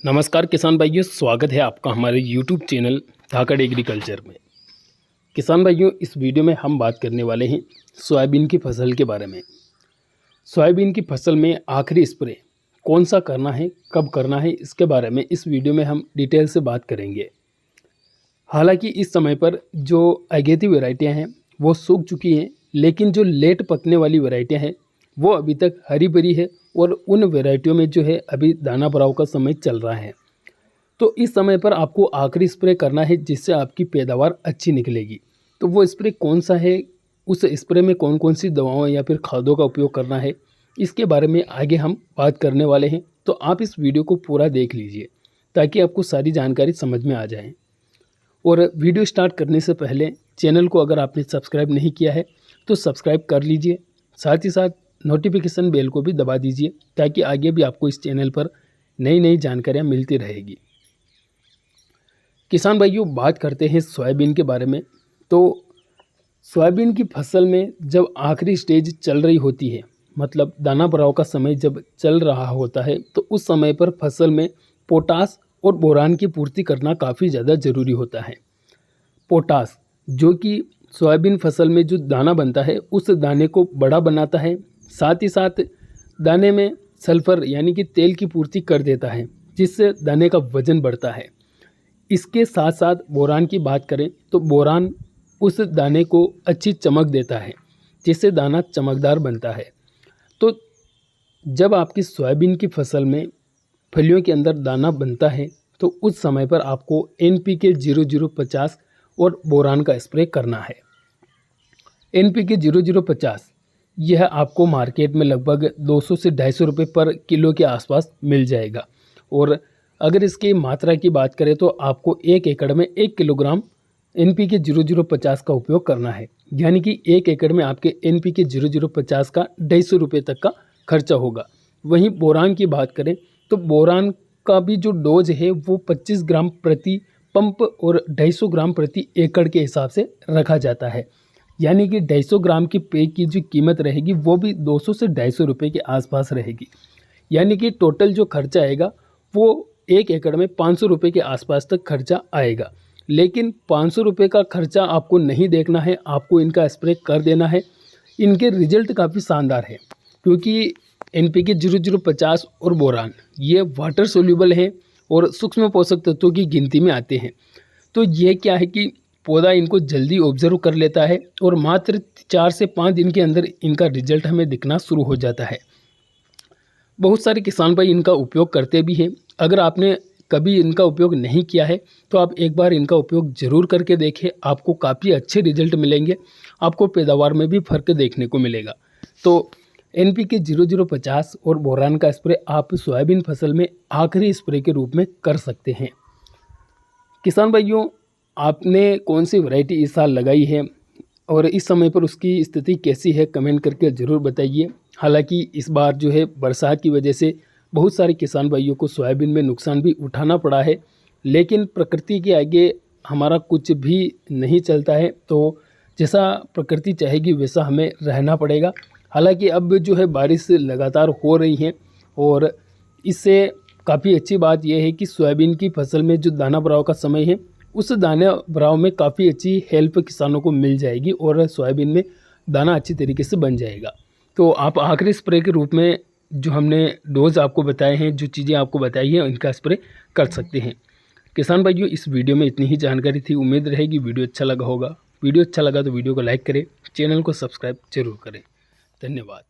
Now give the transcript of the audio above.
नमस्कार किसान भाइयों, स्वागत है आपका हमारे YouTube चैनल धाकड़ एग्रीकल्चर में। किसान भाइयों, इस वीडियो में हम बात करने वाले हैं सोयाबीन की फसल के बारे में। सोयाबीन की फसल में आखिरी स्प्रे कौन सा करना है, कब करना है, इसके बारे में इस वीडियो में हम डिटेल से बात करेंगे। हालांकि इस समय पर जो अगेती वैरायटियाँ हैं वो सूख चुकी हैं, लेकिन जो लेट पकने वाली वैरायटियाँ हैं वो अभी तक हरी भरी है और उन वैरायटियों में जो है अभी दाना भराव का समय चल रहा है। तो इस समय पर आपको आखिरी स्प्रे करना है जिससे आपकी पैदावार अच्छी निकलेगी। तो वो स्प्रे कौन सा है, उस स्प्रे में कौन कौन सी दवाओं या फिर खादों का उपयोग करना है, इसके बारे में आगे हम बात करने वाले हैं। तो आप इस वीडियो को पूरा देख लीजिए ताकि आपको सारी जानकारी समझ में आ जाए। और वीडियो स्टार्ट करने से पहले चैनल को अगर आपने सब्सक्राइब नहीं किया है तो सब्सक्राइब कर लीजिए, साथ ही साथ नोटिफिकेशन बेल को भी दबा दीजिए ताकि आगे भी आपको इस चैनल पर नई नई जानकारियाँ मिलती रहेगी। किसान भाइयों, बात करते हैं सोयाबीन के बारे में। तो सोयाबीन की फसल में जब आखिरी स्टेज चल रही होती है, मतलब दाना भराव का समय जब चल रहा होता है, तो उस समय पर फसल में पोटास और बोरान की पूर्ति करना काफ़ी ज़्यादा ज़रूरी होता है। पोटास जो कि सोयाबीन फसल में जो दाना बनता है उस दाने को बड़ा बनाता है, साथ ही साथ दाने में सल्फर यानी कि तेल की पूर्ति कर देता है जिससे दाने का वजन बढ़ता है। इसके साथ साथ बोरान की बात करें तो बोरान उस दाने को अच्छी चमक देता है जिससे दाना चमकदार बनता है। तो जब आपकी सोयाबीन की फसल में फलियों के अंदर दाना बनता है तो उस समय पर आपको NPK 0050 और बोरान का स्प्रे करना है। NPK 0050 यह आपको मार्केट में लगभग 200 से 250 रुपये पर किलो के आसपास मिल जाएगा। और अगर इसकी मात्रा की बात करें तो आपको 1 एकड़ में 1 किलोग्राम NPK 0050 का उपयोग करना है, यानी कि 1 एकड़ में आपके NPK 0050 का 250 रुपये तक का खर्चा होगा। वहीं बोरान की बात करें तो बोरान का भी जो डोज है वो 25 ग्राम प्रति पंप और 250 ग्राम प्रति एकड़ के हिसाब से रखा जाता है, यानी कि 250 ग्राम की पैक की जो कीमत रहेगी वो भी 200 से 250 रुपये के आसपास रहेगी। यानी कि टोटल जो खर्चा आएगा वो 1 एकड़ में 500 रुपये के आसपास तक खर्चा आएगा। लेकिन 500 रुपये का खर्चा आपको नहीं देखना है, आपको इनका स्प्रे कर देना है। इनके रिजल्ट काफ़ी शानदार है क्योंकि NPK 0050 और बोरान ये वाटर सोल्यूबल हैं और सूक्ष्म पोषक तत्वों की गिनती में आते हैं। तो ये क्या है कि पौधा इनको जल्दी ऑब्जर्व कर लेता है और मात्र 4 से 5 दिन के अंदर इनका रिजल्ट हमें दिखना शुरू हो जाता है। बहुत सारे किसान भाई इनका उपयोग करते भी हैं। अगर आपने कभी इनका उपयोग नहीं किया है तो आप एक बार इनका उपयोग ज़रूर करके देखें, आपको काफ़ी अच्छे रिजल्ट मिलेंगे, आपको पैदावार में भी फ़र्क देखने को मिलेगा। तो NPK 0050 और बोरान का स्प्रे आप सोयाबीन फसल में आखिरी स्प्रे के रूप में कर सकते हैं। किसान भाइयों, आपने कौन सी वैरायटी इस साल लगाई है और इस समय पर उसकी स्थिति कैसी है, कमेंट करके ज़रूर बताइए। हालांकि इस बार जो है बरसात की वजह से बहुत सारे किसान भाइयों को सोयाबीन में नुकसान भी उठाना पड़ा है, लेकिन प्रकृति के आगे हमारा कुछ भी नहीं चलता है। तो जैसा प्रकृति चाहेगी वैसा हमें रहना पड़ेगा। हालांकि अब जो है बारिश लगातार हो रही है और इससे काफ़ी अच्छी बात यह है कि सोयाबीन की फसल में जो दाना भराव का समय है उस दाना भराव में काफ़ी अच्छी हेल्प किसानों को मिल जाएगी और सोयाबीन में दाना अच्छी तरीके से बन जाएगा। तो आप आखिरी स्प्रे के रूप में जो हमने डोज आपको बताए हैं, जो चीज़ें आपको बताई हैं, इनका स्प्रे कर सकते हैं। किसान भाइयों, इस वीडियो में इतनी ही जानकारी थी। उम्मीद रहेगी वीडियो अच्छा लगा होगा। वीडियो अच्छा लगा तो वीडियो को लाइक करें, चैनल को सब्सक्राइब जरूर करें। धन्यवाद।